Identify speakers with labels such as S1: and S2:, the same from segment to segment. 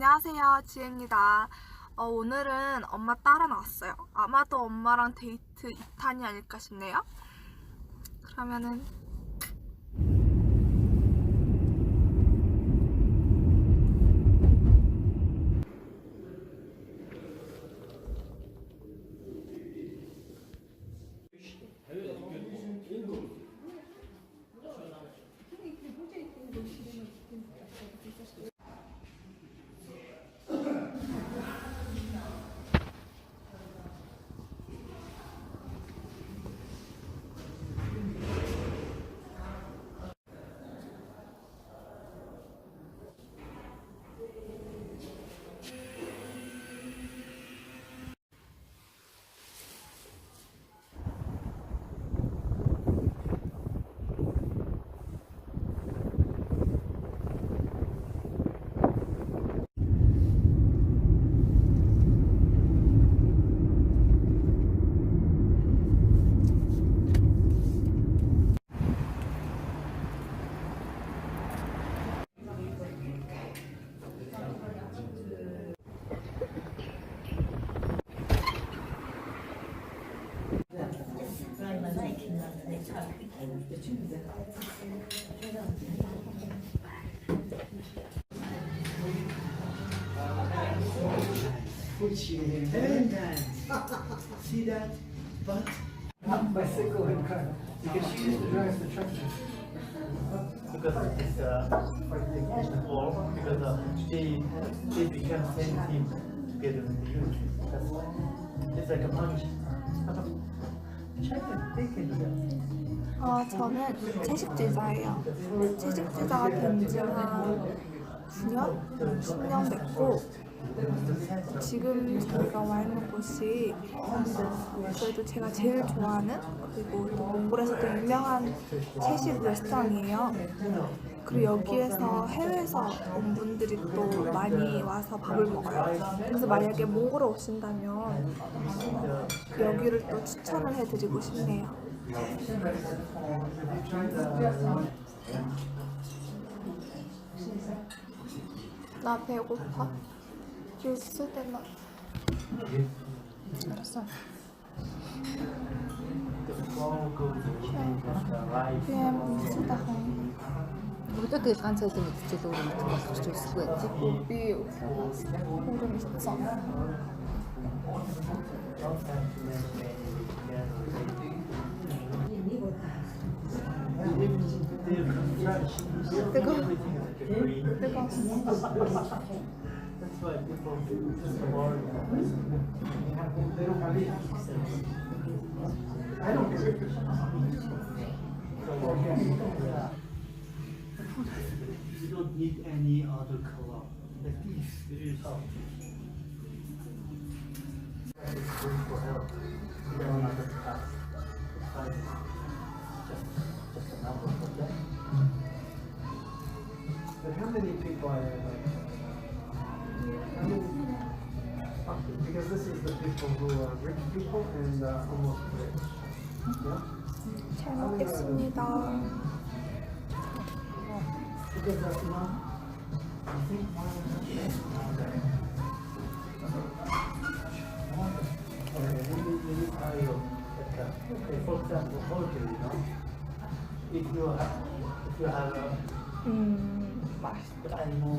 S1: 안녕하세요, 지혜입니다. 오늘은 엄마 따라 나왔어요. 아마도 엄마랑 데이트 2탄이 아닐까 싶네요. 그러면은
S2: Seven times. See that? But not bicycle and car. Because she used to drive the tractor.
S3: Because of this fighting war, because they became same team together with the youth. That's why it's like a punch. China, they can do that.
S1: 저는 채식주의자예요. 채식주의자가 된 지는 9년? 10년 됐고 지금 저희가 와 있는 곳이 그래도 제가 제일 좋아하는 그리고 또 몽골에서도 유명한 채식 레스토랑이에요. 그리고 여기에서 해외에서 온 분들이 또 많이 와서 밥을 먹어요. 그래서 만약에 몽골에 오신다면 여기를 또 추천을 해드리고 싶네요. 나 배고파. 주스 때나. 알았어. 그냥 쓰다.
S4: Burada que Fransa tem muito de ouro, muito gosto de chocolate.
S1: 고비 오름 있어.
S3: That's why people do more.
S2: I don't care.
S3: You don't need any other color. Like this, it is. It's good for health. You don't have to pass. It's fine. Just a number for that.
S2: But how many people are there? Because this is the people who are rich people and almost rich. Yeah?
S1: 잘 먹겠습니다.
S2: Because I think
S3: Okay, for example, poultry, if you have a
S1: 맛있다.
S3: animal,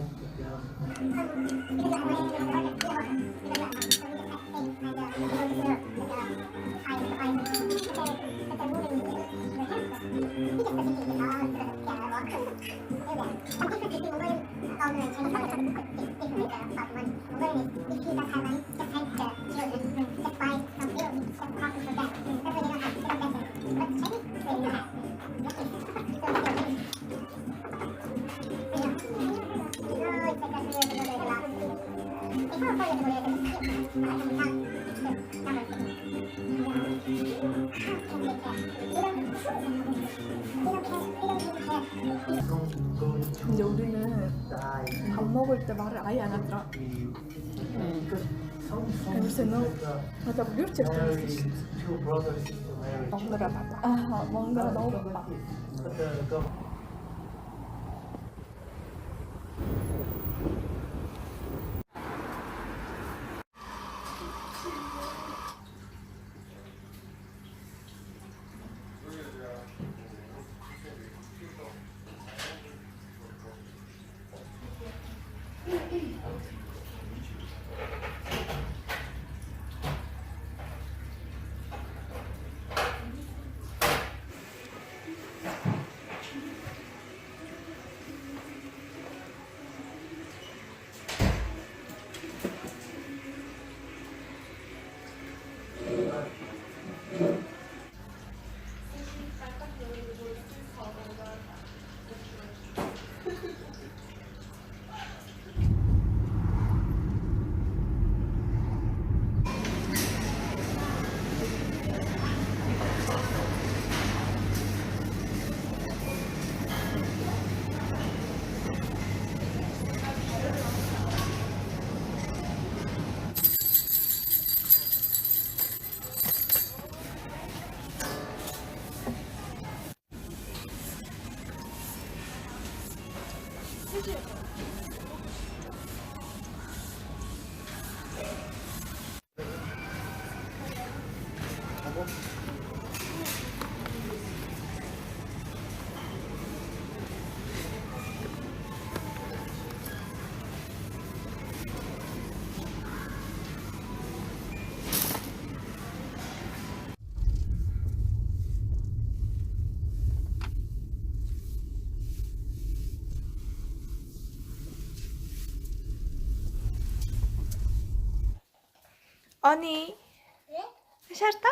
S1: 근데 우리는 밥 먹을 때 말을 아예 안 하더라. 그래서 너 맞아 뮤트 먹느라 바빠. 먹느라 너무 바빠. 언니. 샤르타?